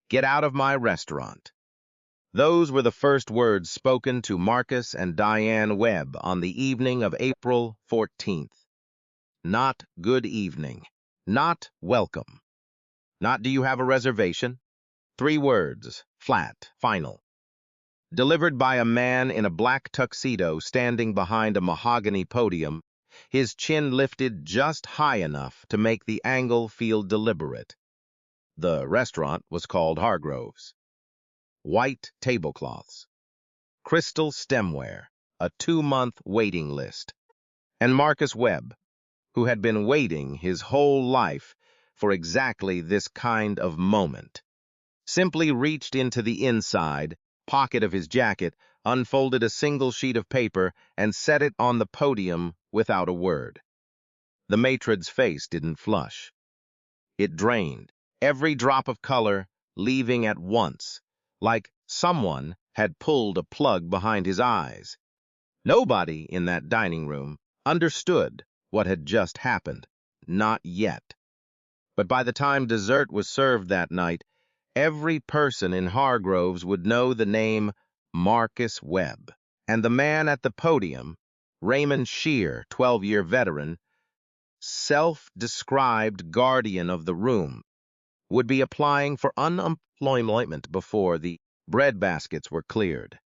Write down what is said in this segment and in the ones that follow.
Get out of my restaurant. Those were the first words spoken to Marcus and Diane Webb on the evening of April 14th. Not good evening. Not welcome. Not do you have a reservation? 3 words, flat, final. Delivered by a man in a black tuxedo standing behind a mahogany podium, his chin lifted just high enough to make the angle feel deliberate. The restaurant was called Hargrove's. White tablecloths, crystal stemware, a 2-month waiting list, and Marcus Webb, who had been waiting his whole life for exactly this kind of moment, simply reached into the inside pocket of his jacket, unfolded a single sheet of paper, and set it on the podium without a word. The maître's face didn't flush. It drained, every drop of color leaving at once, like someone had pulled a plug behind his eyes. Nobody in that dining room understood what had just happened, not yet. But by the time dessert was served that night, every person in Hargrove's would know the name Marcus Webb, and the man at the podium, Raymond Shear, 12-year veteran, self-described guardian of the room, would be applying for unemployment before the bread baskets were cleared.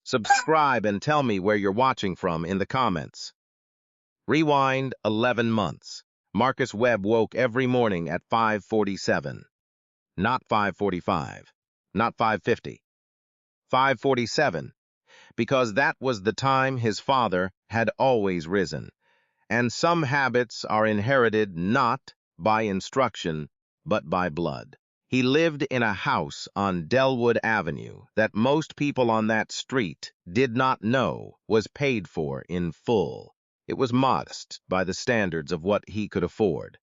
Subscribe and tell me where you're watching from in the comments. Rewind 11 months. Marcus Webb woke every morning at 5:47. Not 5:45. Not 5:50. 5:47. Because that was the time his father had always risen. And some habits are inherited not by instruction, but by blood. He lived in a house on Delwood Avenue that most people on that street did not know was paid for in full. It was modest by the standards of what he could afford.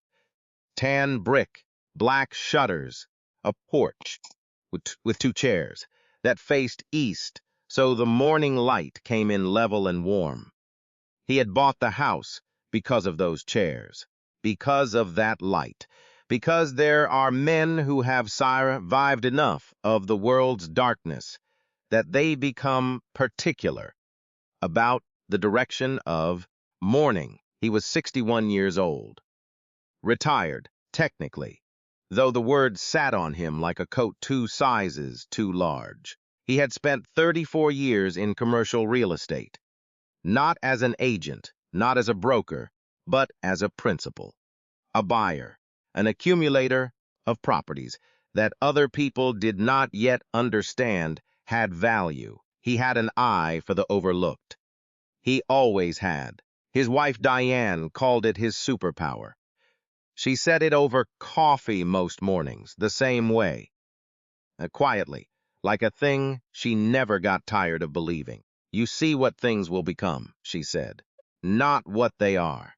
Tan brick, black shutters, a porch with 2 chairs that faced east so the morning light came in level and warm. He had bought the house because of those chairs, because of that light, because there are men who have survived enough of the world's darkness that they become particular about the direction of morning. He was 61 years old. Retired, technically, though the word sat on him like a coat 2 sizes too large. He had spent 34 years in commercial real estate, not as an agent, not as a broker, but as a principal, a buyer, an accumulator of properties that other people did not yet understand had value. He had an eye for the overlooked. He always had. His wife Diane called it his superpower. She said it over coffee most mornings, the same way. Quietly, like a thing she never got tired of believing. You see what things will become, she said, not what they are.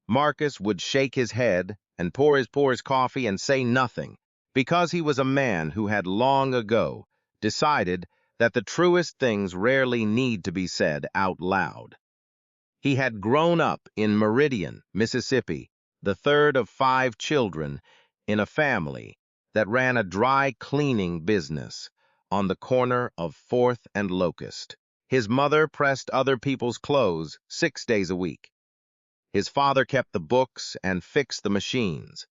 Marcus would shake his head and pour his coffee and say nothing, because he was a man who had long ago decided that the truest things rarely need to be said out loud. He had grown up in Meridian, Mississippi, the 3rd of 5 children in a family that ran a dry cleaning business on the corner of 4th and Locust. His mother pressed other people's clothes 6 days a week. His father kept the books and fixed the machines,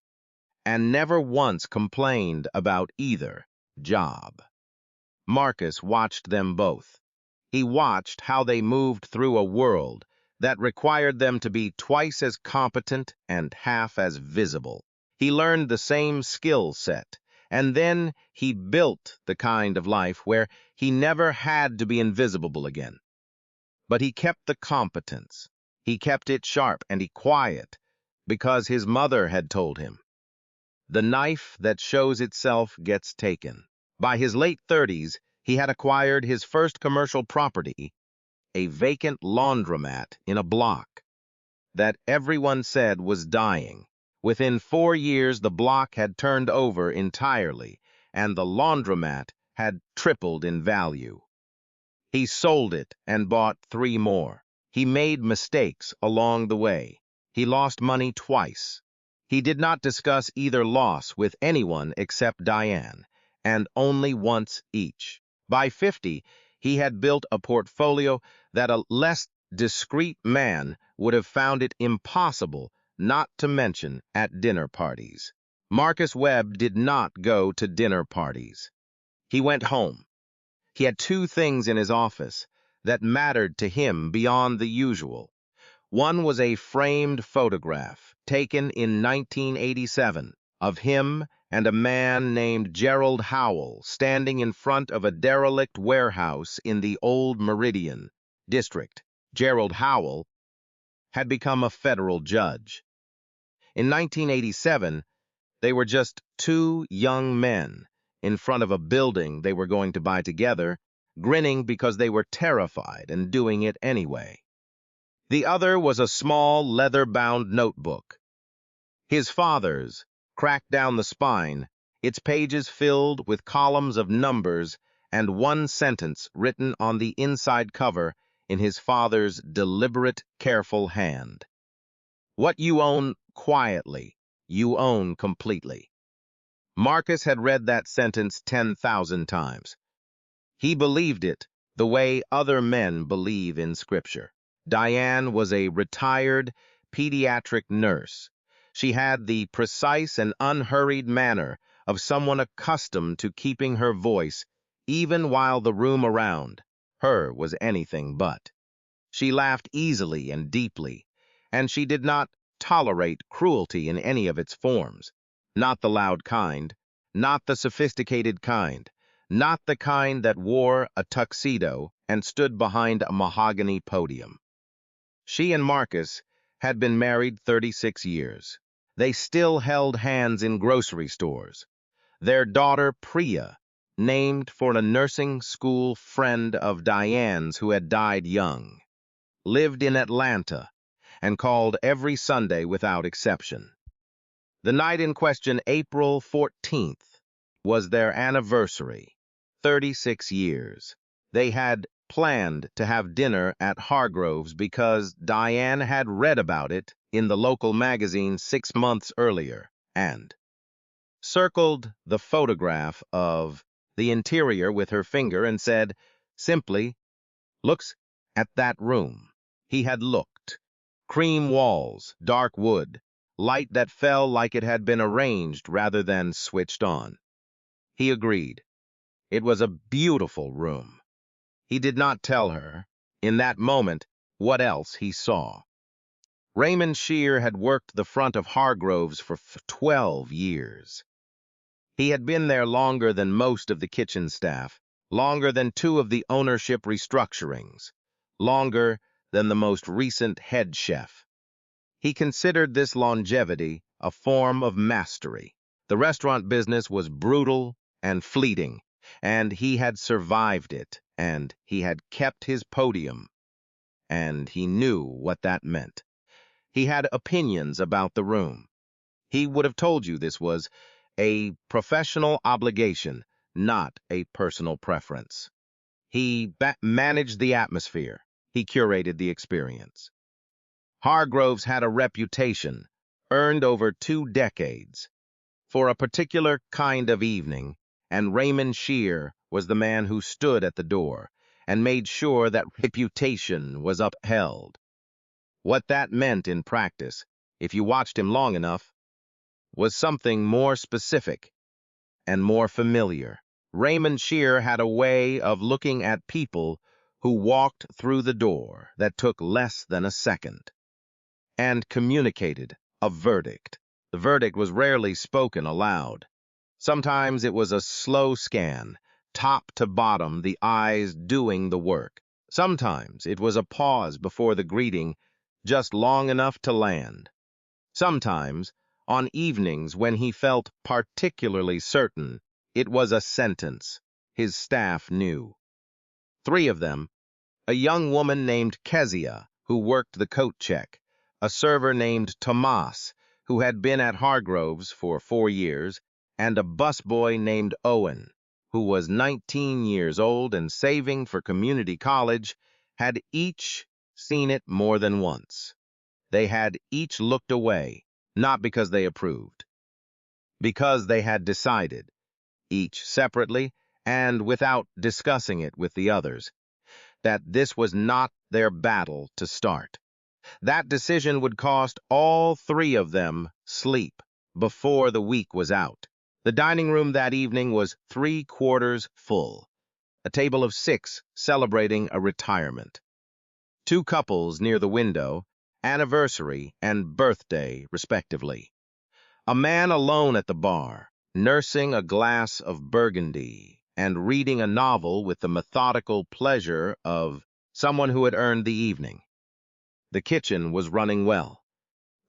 and never once complained about either job. Marcus watched them both. He watched how they moved through a world that required them to be twice as competent and half as visible. He learned the same skill set, and then he built the kind of life where he never had to be invisible again. But he kept the competence. He kept it sharp and quiet, because his mother had told him. The knife that shows itself gets taken. By his late 30s, he had acquired his first commercial property, a vacant laundromat in a block that everyone said was dying. Within 4 years, the block had turned over entirely, and the laundromat had tripled in value. He sold it and bought 3 more. He made mistakes along the way. He lost money twice. He did not discuss either loss with anyone except Diane, and only once each. By 50, he had built a portfolio that a less discreet man would have found it impossible not to mention at dinner parties. Marcus Webb did not go to dinner parties. He went home. He had two things in his office that mattered to him beyond the usual. One was a framed photograph taken in 1987 of him and a man named Gerald Howell standing in front of a derelict warehouse in the Old Meridian district. Gerald Howell had become a federal judge. In 1987, they were just two young men in front of a building they were going to buy together, grinning because they were terrified and doing it anyway. The other was a small, leather-bound notebook. His father's, cracked down the spine, its pages filled with columns of numbers and one sentence written on the inside cover in his father's deliberate, careful hand. What you own quietly, you own completely. Marcus had read that sentence 10,000 times. He believed it the way other men believe in Scripture. Diane was a retired pediatric nurse. She had the precise and unhurried manner of someone accustomed to keeping her voice, even while the room around her was anything but. She laughed easily and deeply, and she did not tolerate cruelty in any of its forms. Not the loud kind, not the sophisticated kind, not the kind that wore a tuxedo and stood behind a mahogany podium. She and Marcus had been married 36 years. They still held hands in grocery stores. Their daughter, Priya, named for a nursing school friend of Diane's who had died young, lived in Atlanta and called every Sunday without exception. The night in question, April 14th, was their anniversary, 36 years. They had planned to have dinner at Hargrove's because Diane had read about it in the local magazine 6 months earlier and circled the photograph of the interior with her finger and said, simply, "Looks at that room." He had looked. Cream walls, dark wood, light that fell like it had been arranged rather than switched on. He agreed. It was a beautiful room. He did not tell her, in that moment, what else he saw. Raymond Shear had worked the front of Hargrove's for 12 years. He had been there longer than most of the kitchen staff, longer than 2 of the ownership restructurings, longer than the most recent head chef. He considered this longevity a form of mastery. The restaurant business was brutal and fleeting, and he had survived it, and he had kept his podium, and he knew what that meant. He had opinions about the room. He would have told you this was a professional obligation, not a personal preference. He managed the atmosphere. He curated the experience. Hargrove's had a reputation, earned over 2 decades, for a particular kind of evening, and Raymond Shear was the man who stood at the door and made sure that reputation was upheld. What that meant in practice, if you watched him long enough, was something more specific and more familiar. Raymond Shear had a way of looking at people who walked through the door that took less than a second and communicated a verdict. The verdict was rarely spoken aloud. Sometimes it was a slow scan, top to bottom, the eyes doing the work. Sometimes it was a pause before the greeting, just long enough to land. Sometimes, on evenings when he felt particularly certain, it was a sentence his staff knew. 3 of them, a young woman named Kezia, who worked the coat check, a server named Tomas, who had been at Hargrove's for 4 years, and a busboy named Owen, who was 19 years old and saving for community college, had each seen it more than once. They had each looked away, not because they approved, because they had decided each separately and without discussing it with the others, that this was not their battle to start. That decision would cost all three of them sleep before the week was out. The dining room that evening was 3/4 full, a table of 6 celebrating a retirement. 2 couples near the window, anniversary and birthday, respectively. A man alone at the bar, nursing a glass of Burgundy and reading a novel with the methodical pleasure of someone who had earned the evening. The kitchen was running well.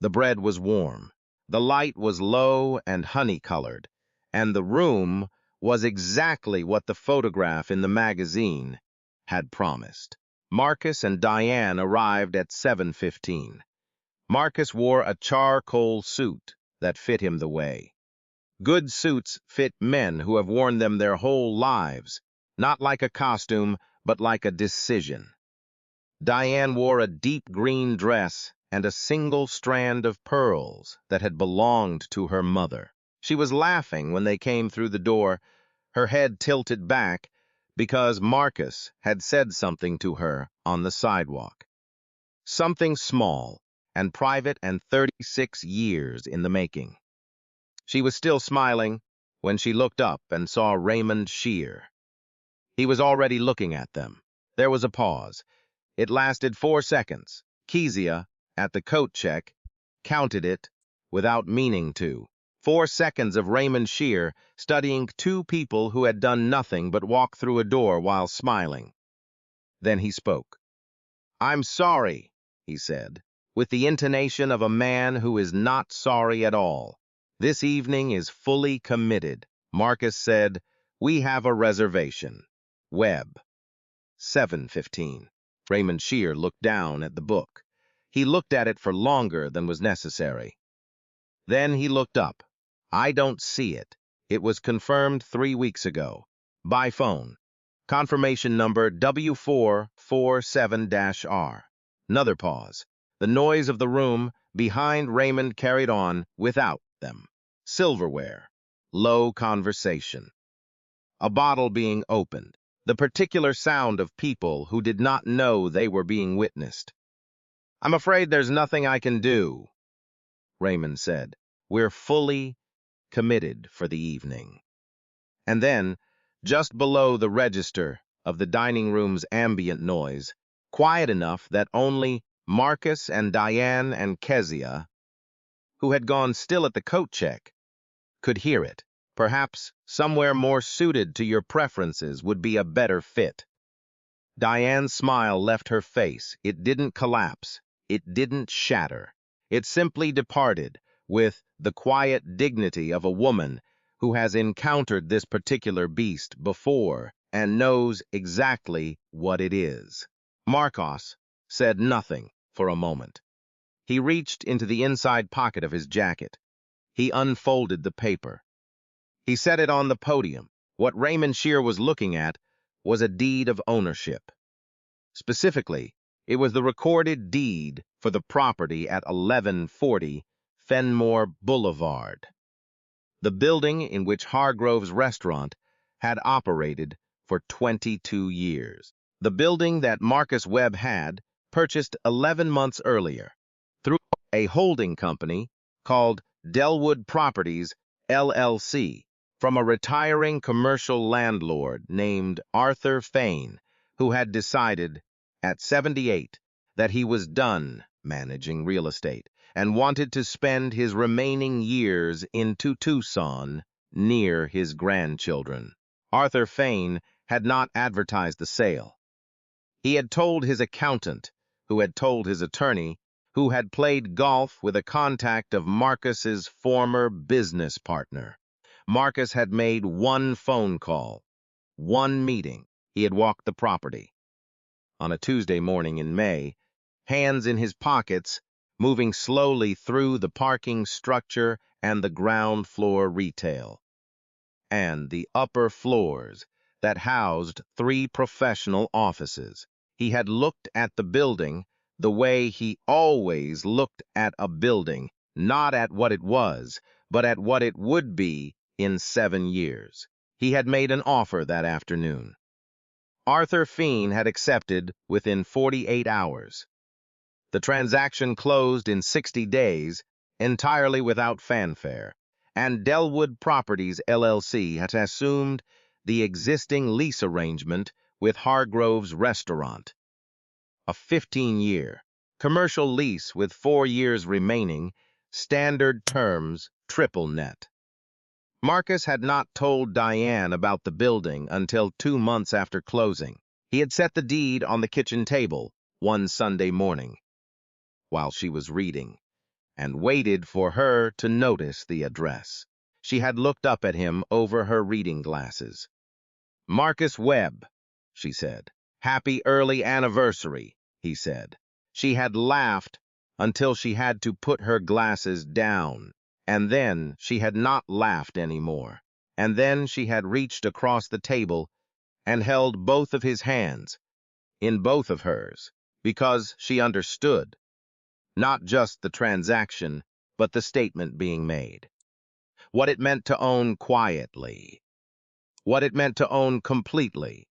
The bread was warm. The light was low and honey-colored, and the room was exactly what the photograph in the magazine had promised. Marcus and Diane arrived at 7:15. Marcus wore a charcoal suit that fit him the way. Good suits fit men who have worn them their whole lives, not like a costume, but like a decision. Diane wore a deep green dress and a single strand of pearls that had belonged to her mother. She was laughing when they came through the door, her head tilted back, because Marcus had said something to her on the sidewalk. Something small and private and 36 years in the making. She was still smiling when she looked up and saw Raymond Shear. He was already looking at them. There was a pause. It lasted 4 seconds. Kezia, at the coat check, counted it without meaning to. 4 seconds of Raymond Shear studying 2 people who had done nothing but walk through a door while smiling. Then he spoke. "I'm sorry," he said, with the intonation of a man who is not sorry at all. "This evening is fully committed." Marcus said, "We have a reservation. Webb. 7:15. Raymond Shear looked down at the book. He looked at it for longer than was necessary. Then he looked up. "I don't see it. It was confirmed 3 weeks ago. By phone. Confirmation number W447-R. Another pause. The noise of the room behind Raymond carried on without them. Silverware. Low conversation. A bottle being opened. The particular sound of people who did not know they were being witnessed. "I'm afraid there's nothing I can do," Raymond said. "We're fully committed for the evening." And then, just below the register of the dining room's ambient noise, quiet enough that only Marcus and Diane and Kezia, who had gone still at the coat check, could hear it. Perhaps somewhere more suited to your preferences would be a better fit. Diane's smile left her face. It didn't collapse. It didn't shatter. It simply departed with the quiet dignity of a woman who has encountered this particular beast before and knows exactly what it is. Marcos said nothing for a moment. He reached into the inside pocket of his jacket. He unfolded the paper. He set it on the podium. What Raymond Shear was looking at was a deed of ownership. Specifically, it was the recorded deed for the property at 1140 Fenmore Boulevard, the building in which Hargrove's restaurant had operated for 22 years. The building that Marcus Webb had purchased 11 months earlier through a holding company called Delwood Properties, LLC, from a retiring commercial landlord named Arthur Fane, who had decided at 78 that he was done managing real estate and wanted to spend his remaining years in Tucson near his grandchildren. Arthur Fane had not advertised the sale. He had told his accountant, who had told his attorney, who had played golf with a contact of Marcus's former business partner. Marcus had made one phone call, one meeting. He had walked the property. On a Tuesday morning in May, hands in his pockets, moving slowly through the parking structure and the ground floor retail, and the upper floors that housed 3 professional offices. He had looked at the building the way he always looked at a building, not at what it was, but at what it would be in 7 years. He had made an offer that afternoon. Arthur Fiend had accepted within 48 hours. The transaction closed in 60 days, entirely without fanfare, and Delwood Properties LLC had assumed the existing lease arrangement with Hargrove's Restaurant, a 15-year commercial lease with 4 years remaining, standard terms, triple net. Marcus had not told Diane about the building until 2 months after closing. He had set the deed on the kitchen table one Sunday morning while she was reading, and waited for her to notice the address. She had looked up at him over her reading glasses. "Marcus Webb," she said. "Happy early anniversary," he said. She had laughed until she had to put her glasses down, and then she had not laughed anymore. And then she had reached across the table and held both of his hands in both of hers, because she understood. Not just the transaction, but the statement being made. What it meant to own quietly. What it meant to own completely.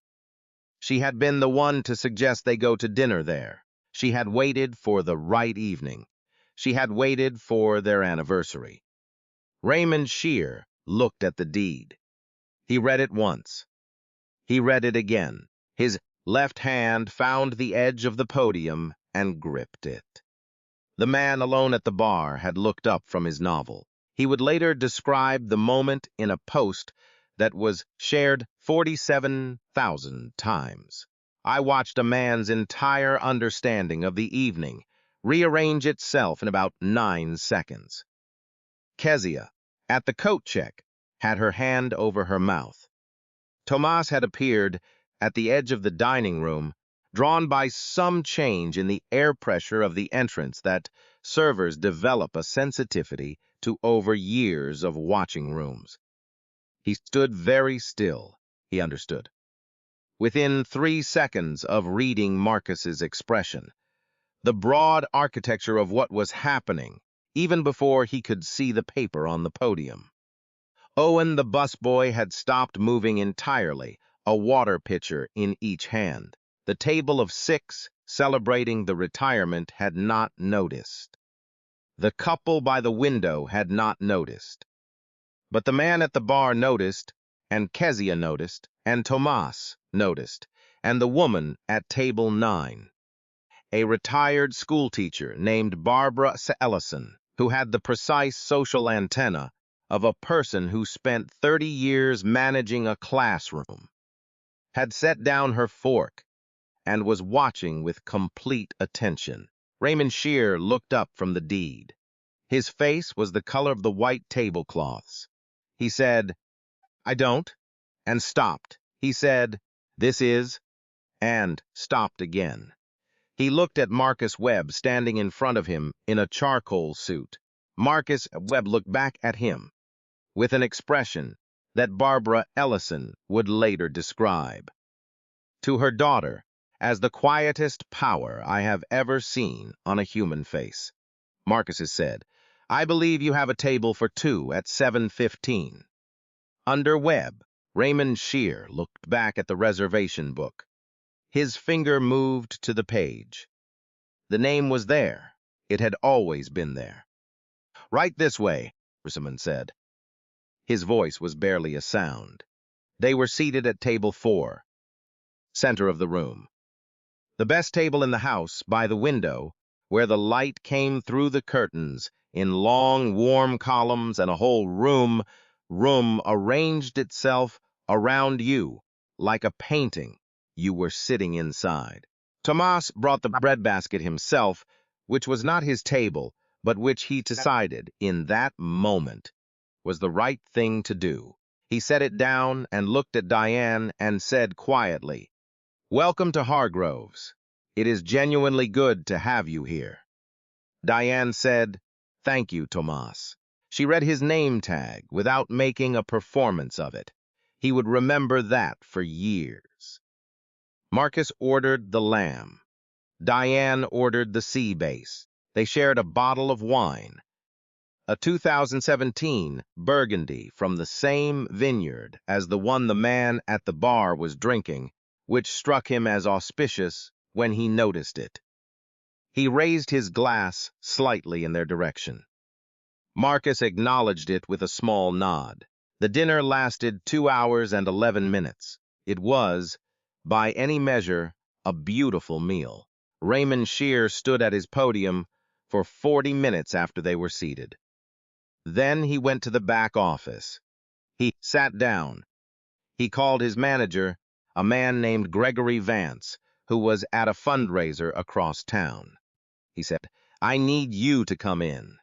She had been the one to suggest they go to dinner there. She had waited for the right evening. She had waited for their anniversary. Raymond Shear looked at the deed. He read it once. He read it again. His left hand found the edge of the podium and gripped it. The man alone at the bar had looked up from his novel. He would later describe the moment in a post that was shared 47,000 times. "I watched a man's entire understanding of the evening rearrange itself in about 9 seconds. Kezia, at the coat check, had her hand over her mouth. Tomas had appeared at the edge of the dining room, drawn by some change in the air pressure of the entrance that servers develop a sensitivity to over years of watching rooms. He stood very still, he understood. Within 3 seconds of reading Marcus's expression, the broad architecture of what was happening, even before he could see the paper on the podium. Owen the busboy had stopped moving entirely, a water pitcher in each hand. The table of 6, celebrating the retirement, had not noticed. The couple by the window had not noticed. But the man at the bar noticed, and Kezia noticed, and Tomas noticed, and the woman at table 9. A retired schoolteacher named Barbara Ellison, who had the precise social antenna of a person who spent 30 years managing a classroom, had set down her fork and was watching with complete attention. Raymond Shear looked up from the deed. His face was the color of the white tablecloths. He said, "I don't," and stopped. He said, "This is," and stopped again. He looked at Marcus Webb standing in front of him in a charcoal suit. Marcus Webb looked back at him with an expression that Barbara Ellison would later describe to her daughter as the quietest power I have ever seen on a human face. Marcus said, "I believe you have a table for 2 at 7:15. Under Webb, Raymond Shear looked back at the reservation book. His finger moved to the page. The name was there. It had always been there. "Right this way," Persimmon said. His voice was barely a sound. They were seated at table 4, center of the room. The best table in the house, by the window, where the light came through the curtains in long, warm columns, and a whole room arranged itself around you like a painting you were sitting inside. Tomas brought the breadbasket himself, which was not his table, but which he decided, in that moment, was the right thing to do. He set it down and looked at Diane and said quietly, "Welcome to Hargrove's. It is genuinely good to have you here." Diane said, "Thank you, Tomas." She read his name tag without making a performance of it. He would remember that for years. Marcus ordered the lamb. Diane ordered the sea base. They shared a bottle of wine. a 2017 Burgundy from the same vineyard as the one the man at the bar was drinking, which struck him as auspicious when he noticed it. He raised his glass slightly in their direction. Marcus acknowledged it with a small nod. The dinner lasted 2 hours and 11 minutes. It was, by any measure, a beautiful meal. Raymond Shear stood at his podium for 40 minutes after they were seated. Then he went to the back office. He sat down. He called his manager, a man named Gregory Vance, who was at a fundraiser across town. He said, "I need you to come in."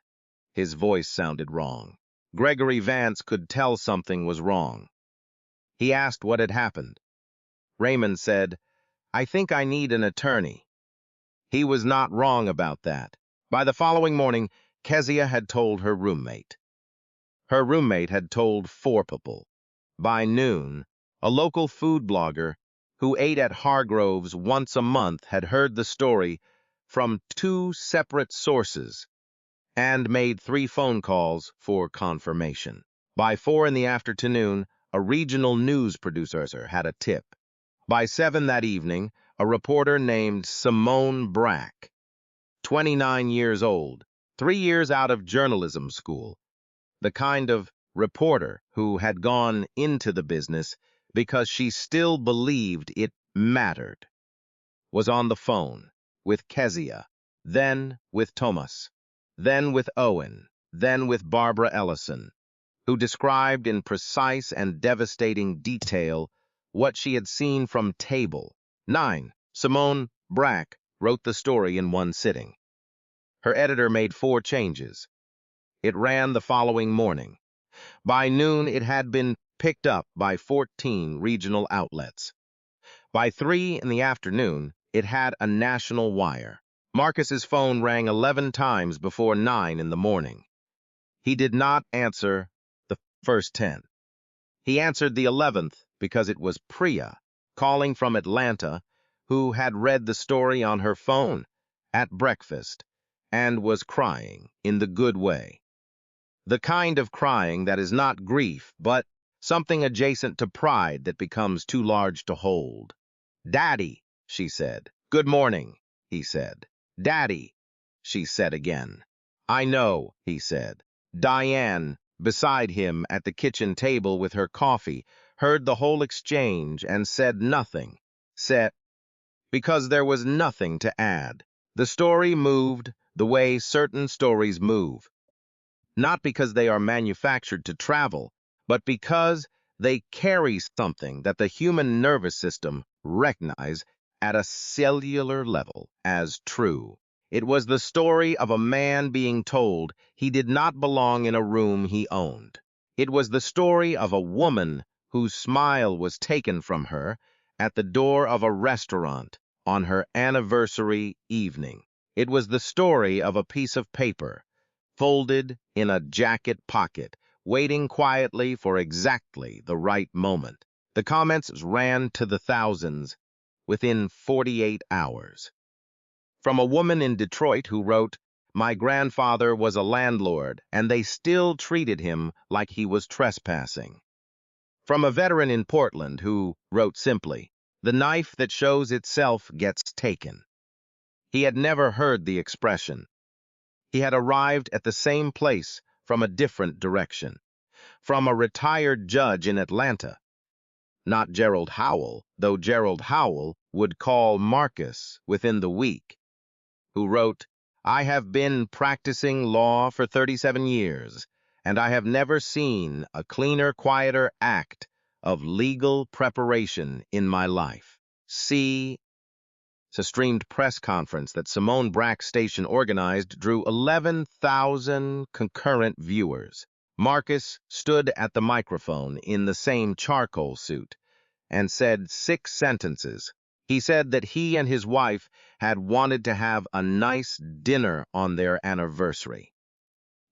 His voice sounded wrong. Gregory Vance could tell something was wrong. He asked what had happened. Raymond said, "I think I need an attorney." He was not wrong about that. By the following morning, Kezia had told her roommate. Her roommate had told 4 people. By noon, a local food blogger who ate at Hargrove's once a month had heard the story from 2 separate sources and made 3 phone calls for confirmation. By 4 in the afternoon, a regional news producer had a tip. By 7 that evening, a reporter named Simone Brack, 29 years old, 3 years out of journalism school, the kind of reporter who had gone into the business because she still believed it mattered, was on the phone with Kezia, then with Thomas, then with Owen, then with Barbara Ellison, who described in precise and devastating detail what she had seen from Table 9. Simone Brack wrote the story in one sitting. Her editor made 4 changes. It ran the following morning. By noon, it had been picked up by 14 regional outlets. By 3 in the afternoon, it had a national wire. Marcus's phone rang 11 times before 9 in the morning. He did not answer the first 10. He answered the 11th because it was Priya, calling from Atlanta, who had read the story on her phone at breakfast and was crying in the good way. The kind of crying that is not grief, but something adjacent to pride that becomes too large to hold. "Daddy," she said. "Good morning," he said. "Daddy," she said again. "I know," he said. Diane, beside him at the kitchen table with her coffee, heard the whole exchange and said nothing. Said, because there was nothing to add. The story moved the way certain stories move. Not because they are manufactured to travel, but because they carry something that the human nervous system recognizes at a cellular level as true. It was the story of a man being told he did not belong in a room he owned. It was the story of a woman whose smile was taken from her at the door of a restaurant on her anniversary evening. It was the story of a piece of paper folded in a jacket pocket, waiting quietly for exactly the right moment. The comments ran to the thousands within 48 hours. From a woman in Detroit who wrote, "My grandfather was a landlord, and they still treated him like he was trespassing." From a veteran in Portland who wrote simply, "The knife that shows itself gets taken." He had never heard the expression. He had arrived at the same place from a different direction. From a retired judge in Atlanta. Not Gerald Howell, though Gerald Howell would call Marcus within the week, who wrote, "I have been practicing law for 37 years, and I have never seen a cleaner, quieter act of legal preparation in my life." See, a streamed press conference that Simone Brack's station organized drew 11,000 concurrent viewers. Marcus stood at the microphone in the same charcoal suit and said 6 sentences. He said that he and his wife had wanted to have a nice dinner on their anniversary.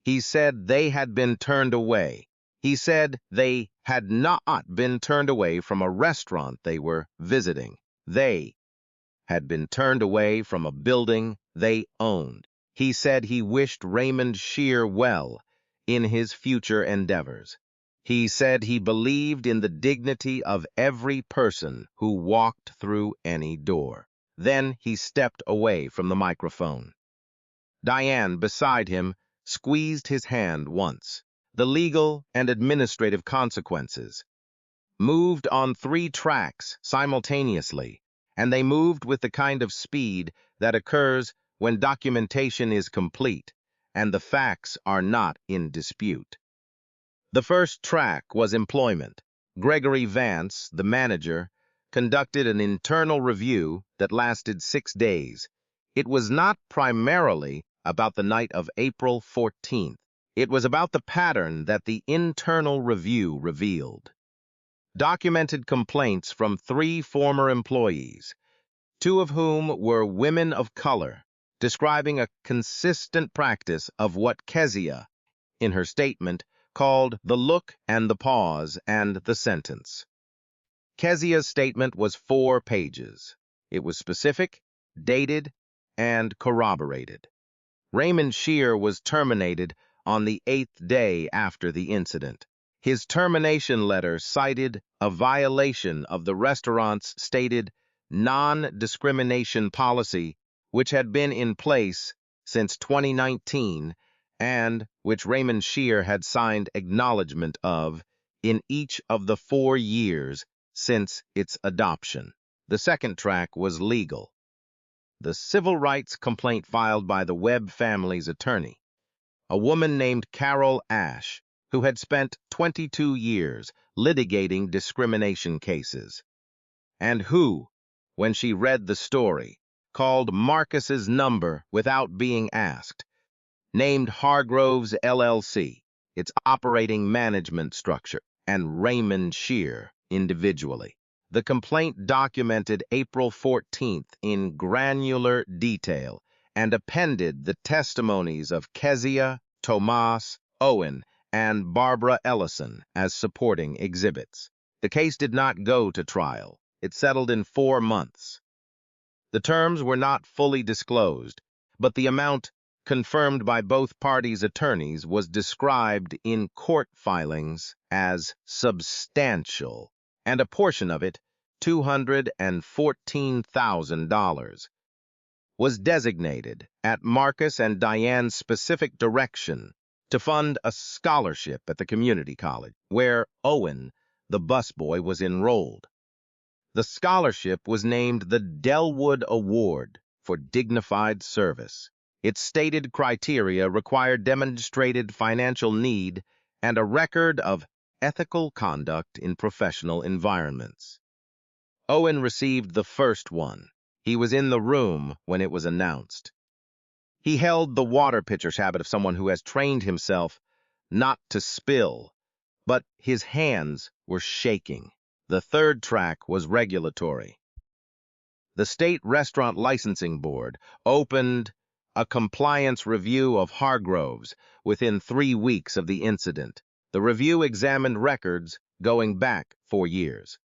He said they had been turned away. He said they had not been turned away from a restaurant they were visiting. They had been turned away from a building they owned. He said he wished Raymond Shear well, in his future endeavors. He said he believed in the dignity of every person who walked through any door. Then he stepped away from the microphone. Diane, beside him, squeezed his hand once. The legal and administrative consequences moved on 3 tracks simultaneously, and they moved with the kind of speed that occurs when documentation is complete and the facts are not in dispute. The first track was employment. Gregory Vance, the manager, conducted an internal review that lasted 6 days. It was not primarily about the night of April 14th. It was about the pattern that the internal review revealed. Documented complaints from 3 former employees, 2 of whom were women of color, describing a consistent practice of what Kezia, in her statement, called the look and the pause and the sentence. Kezia's statement was 4 pages. It was specific, dated, and corroborated. Raymond Shear was terminated on the 8th day after the incident. His termination letter cited a violation of the restaurant's stated non-discrimination policy, which had been in place since 2019 and which Raymond Shear had signed acknowledgement of in each of the 4 years since its adoption. The second track was legal. The civil rights complaint filed by the Webb family's attorney, a woman named Carol Ash, who had spent 22 years litigating discrimination cases, and who, when she read the story, called Marcus's number without being asked, named Hargroves LLC, its operating management structure, and Raymond Shear individually. The complaint documented April 14th in granular detail and appended the testimonies of Kezia, Tomas, Owen, and Barbara Ellison as supporting exhibits. The case did not go to trial. It settled in 4 months. The terms were not fully disclosed, but the amount confirmed by both parties' attorneys was described in court filings as substantial, and a portion of it, $214,000, was designated at Marcus and Diane's specific direction to fund a scholarship at the community college, where Owen, the busboy, was enrolled. The scholarship was named the Delwood Award for Dignified Service. Its stated criteria required demonstrated financial need and a record of ethical conduct in professional environments. Owen received the first one. He was in the room when it was announced. He held the water pitcher's habit of someone who has trained himself not to spill, but his hands were shaking. The third track was regulatory. The State Restaurant Licensing Board opened a compliance review of Hargroves within 3 weeks of the incident. The review examined records going back 4 years.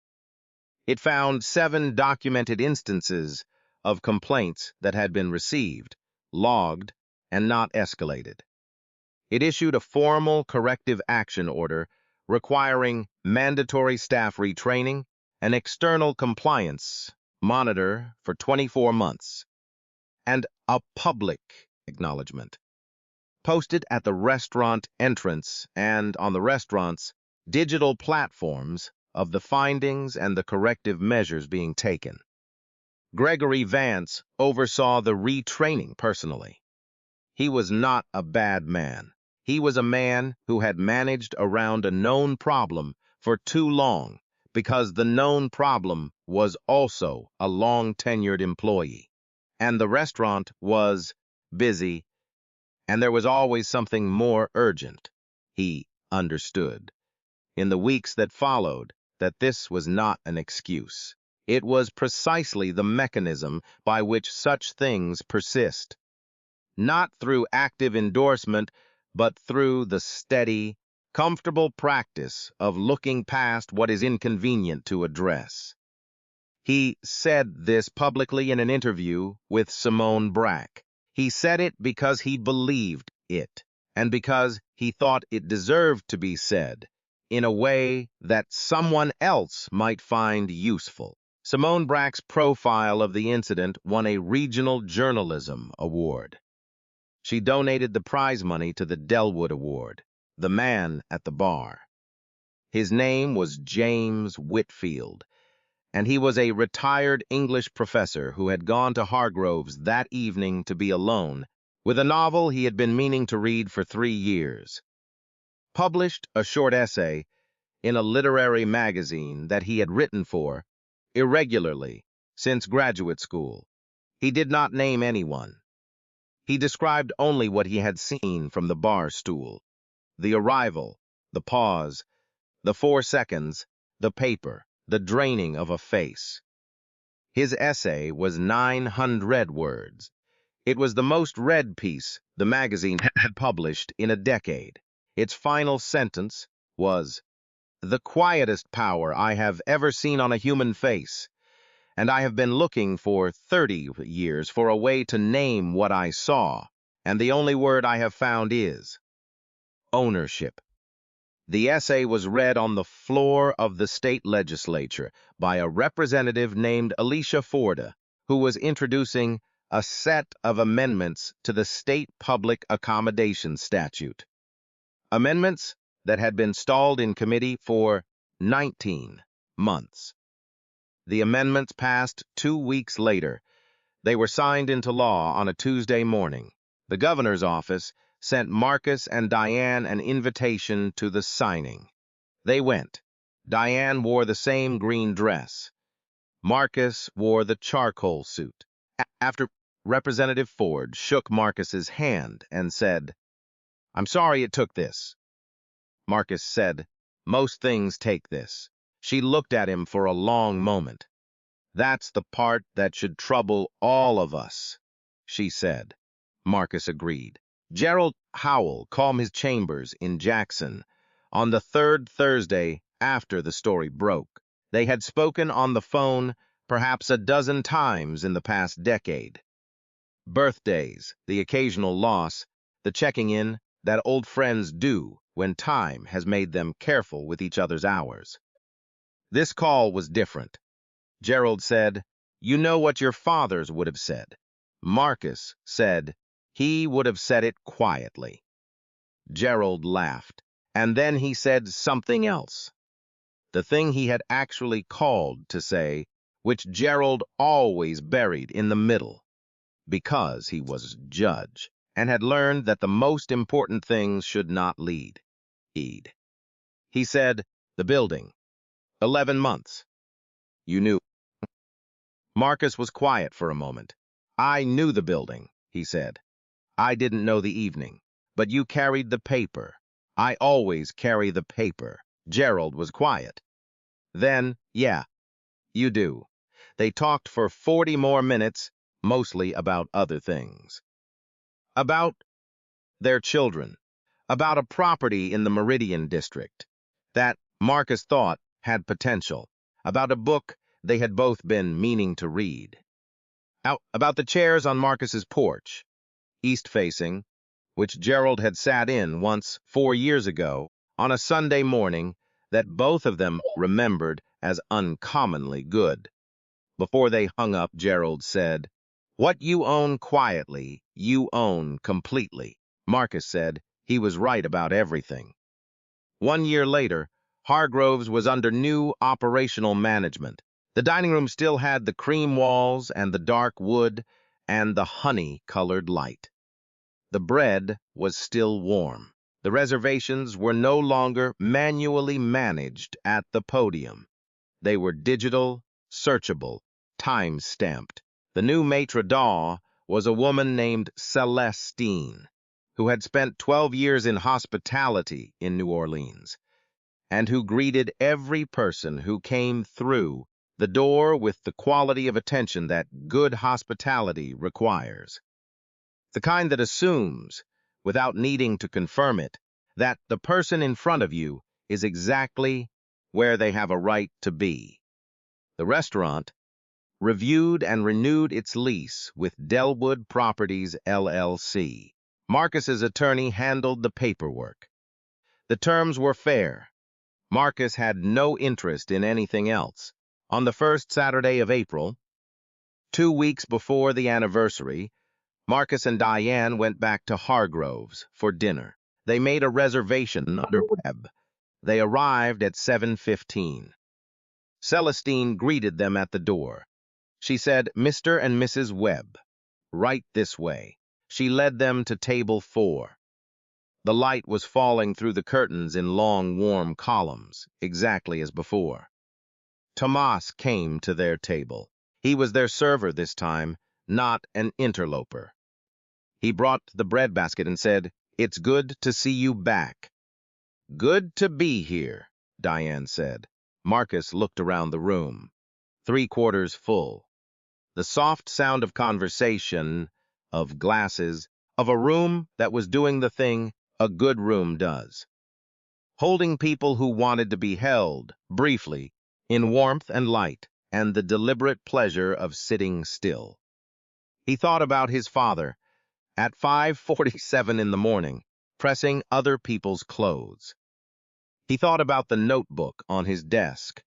It found 7 documented instances of complaints that had been received, logged, and not escalated. It issued a formal corrective action order requiring mandatory staff retraining and external compliance monitor for 24 months, and a public acknowledgement posted at the restaurant entrance and on the restaurant's digital platforms of the findings and the corrective measures being taken. Gregory Vance oversaw the retraining personally. He was not a bad man. He was a man who had managed around a known problem for too long because the known problem was also a long-tenured employee. And the restaurant was busy, and there was always something more urgent. He understood, in the weeks that followed, that this was not an excuse. It was precisely the mechanism by which such things persist. Not through active endorsement, but through the steady, comfortable practice of looking past what is inconvenient to address. He said this publicly in an interview with Simone Brack. He said it because he believed it, and because he thought it deserved to be said in a way that someone else might find useful. Simone Brack's profile of the incident won a regional journalism award. She donated the prize money to the Delwood Award, the man at the bar. His name was James Whitfield, and he was a retired English professor who had gone to Hargrove's that evening to be alone with a novel he had been meaning to read for 3 years. Published a short essay in a literary magazine that he had written for irregularly since graduate school. He did not name anyone. He described only what he had seen from the bar stool: the arrival, the pause, the 4 seconds, the paper, the draining of a face. His essay was 900 words. It was the most read piece the magazine had published in a decade. Its final sentence was, "The quietest power I have ever seen on a human face, and I have been looking for 30 years for a way to name what I saw, and the only word I have found is ownership." The essay was read on the floor of the state legislature by a representative named Alicia Forda, who was introducing a set of amendments to the state public accommodation statute. Amendments that had been stalled in committee for 19 months. The amendments passed 2 weeks later. They were signed into law on a Tuesday morning. The governor's office sent Marcus and Diane an invitation to the signing. They went. Diane wore the same green dress. Marcus wore the charcoal suit. After Representative Ford shook Marcus's hand and said, "I'm sorry it took this." Marcus said, "Most things take this." She looked at him for a long moment. "That's the part that should trouble all of us," she said. Marcus agreed. Gerald Howell calmed his chambers in Jackson on the 3rd Thursday after the story broke. They had spoken on the phone perhaps a dozen times in the past decade. Birthdays, the occasional loss, the checking in that old friends do when time has made them careful with each other's hours. This call was different. Gerald said, "You know what your fathers would have said." Marcus said, "He would have said it quietly." Gerald laughed, and then he said something else. The thing he had actually called to say, which Gerald always buried in the middle, because he was judge, and had learned that the most important things should not lead. He said, "The building. 11 months. You knew." Marcus was quiet for a moment. "I knew the building," he said. "I didn't know the evening. But you carried the paper." "I always carry the paper." Gerald was quiet. "Then, yeah, you do." They talked for 40 more minutes, mostly about other things. About their children. About a property in the Meridian district that Marcus thought had potential. About a book they had both been meaning to read. About the chairs on Marcus's porch, east-facing, which Gerald had sat in once 4 years ago on a Sunday morning that both of them remembered as uncommonly good. Before they hung up, Gerald said, "What you own quietly, you own completely." Marcus said he was right about everything. 1 year later, Hargrove's was under new operational management. The dining room still had the cream walls and the dark wood and the honey-colored light. The bread was still warm. The reservations were no longer manually managed at the podium. They were digital, searchable, time-stamped. The new maître d' was a woman named Celestine, who had spent 12 years in hospitality in New Orleans, and who greeted every person who came through the door with the quality of attention that good hospitality requires. The kind that assumes, without needing to confirm it, that the person in front of you is exactly where they have a right to be. The restaurant reviewed and renewed its lease with Delwood Properties, LLC. Marcus's attorney handled the paperwork. The terms were fair. Marcus had no interest in anything else. On the first Saturday of April, 2 weeks before the anniversary, Marcus and Diane went back to Hargrove's for dinner. They made a reservation under Webb. They arrived at 7:15. Celestine greeted them at the door. She said, "Mr. and Mrs. Webb, right this way." She led them to table 4. The light was falling through the curtains in long, warm columns, exactly as before. Tomas came to their table. He was their server this time, not an interloper. He brought the breadbasket and said, "It's good to see you back." "Good to be here," Diane said. Marcus looked around the room, 3/4 full. The soft sound of conversation, of glasses, of a room that was doing the thing a good room does. Holding people who wanted to be held, briefly, in warmth and light, and the deliberate pleasure of sitting still. He thought about his father, at 5:47 in the morning, pressing other people's clothes. He thought about the notebook on his desk,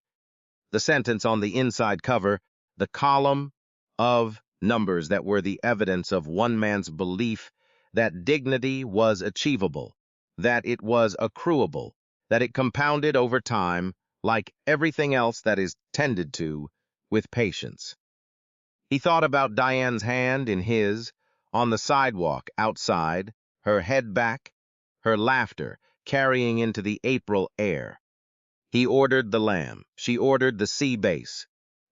the sentence on the inside cover, the column of numbers that were the evidence of one man's belief that dignity was achievable, that it was accruable, that it compounded over time, like everything else that is tended to, with patience. He thought about Diane's hand in his, on the sidewalk outside, her head back, her laughter carrying into the April air. He ordered the lamb. She ordered the sea bass.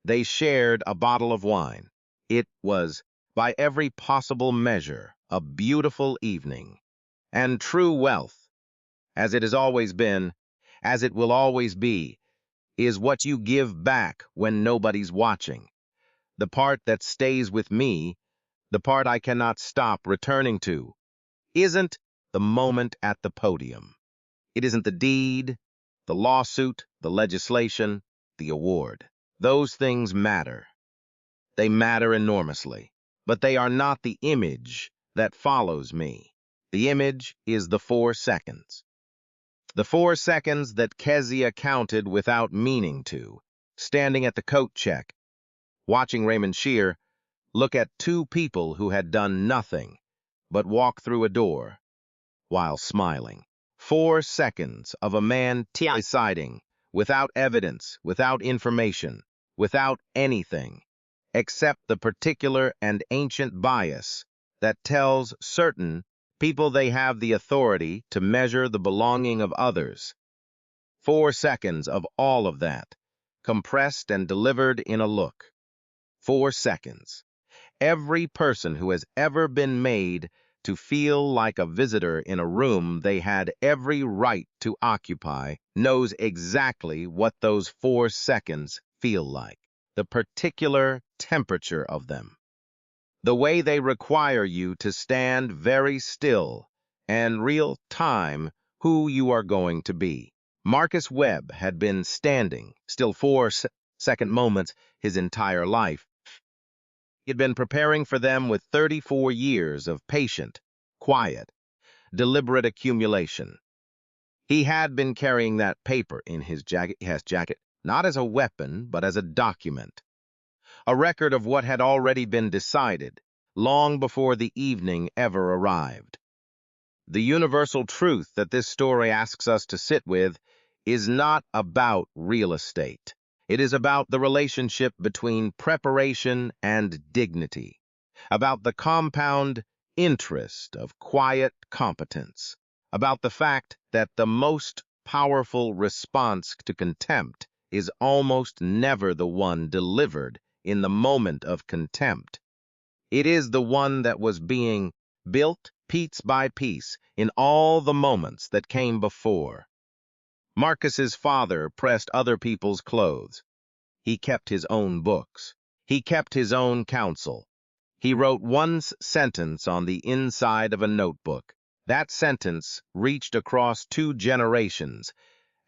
They shared a bottle of wine. It was, by every possible measure, a beautiful evening. And true wealth, as it has always been, as it will always be, is what you give back when nobody's watching. The part that stays with me, the part I cannot stop returning to, isn't the moment at the podium. It isn't the deed, the lawsuit, the legislation, the award. Those things matter. They matter enormously, but they are not the image that follows me. The image is the 4 seconds. The 4 seconds that Kezia counted without meaning to, standing at the coat check, watching Raymond Shear look at 2 people who had done nothing but walk through a door while smiling. 4 seconds of a man deciding, without evidence, without information, without anything, except the particular and ancient bias that tells certain people they have the authority to measure the belonging of others. 4 seconds of all of that, compressed and delivered in a look. 4 seconds. Every person who has ever been made to feel like a visitor in a room they had every right to occupy knows exactly what those 4 seconds feel like, the particular temperature of them, the way they require you to stand very still and real time who you are going to be. Marcus Webb had been standing still 4-second moments his entire life. He had been preparing for them with 34 years of patient, quiet, deliberate accumulation. He had been carrying that paper in his jacket, not as a weapon, but as a document, a record of what had already been decided, long before the evening ever arrived. The universal truth that this story asks us to sit with is not about real estate. It is about the relationship between preparation and dignity, about the compound interest of quiet competence, about the fact that the most powerful response to contempt is almost never the one delivered in the moment of contempt. It is the one that was being built piece by piece in all the moments that came before. Marcus's father pressed other people's clothes. He kept his own books. He kept his own counsel. He wrote one sentence on the inside of a notebook. That sentence reached across 2 generations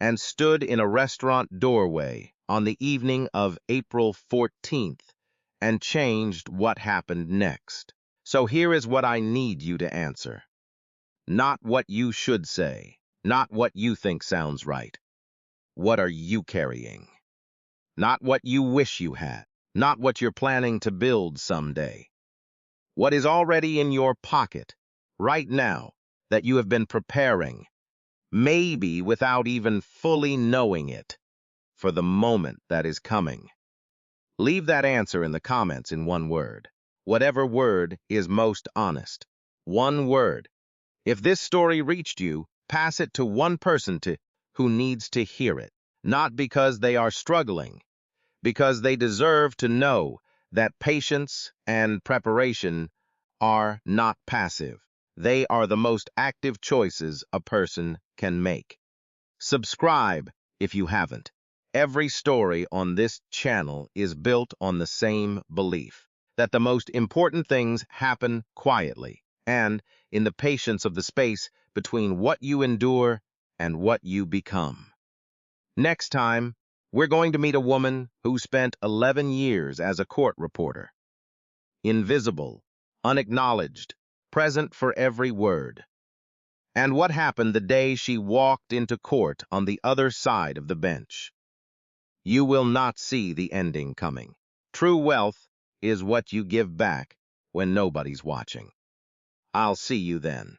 and stood in a restaurant doorway on the evening of April 14th and changed what happened next. So here is what I need you to answer. Not what you should say, not what you think sounds right. What are you carrying? Not what you wish you had, not what you're planning to build someday. What is already in your pocket, right now, that you have been preparing, maybe without even fully knowing it, for the moment that is coming. Leave that answer in the comments in one word. Whatever word is most honest. One word. If this story reached you, pass it to one person who needs to hear it. Not because they are struggling, because they deserve to know that patience and preparation are not passive. They are the most active choices a person can make. Subscribe if you haven't. Every story on this channel is built on the same belief that the most important things happen quietly and in the patience of the space between what you endure and what you become. Next time, we're going to meet a woman who spent 11 years as a court reporter. Invisible, unacknowledged, present for every word. And what happened the day she walked into court on the other side of the bench. You will not see the ending coming. True wealth is what you give back when nobody's watching. I'll see you then.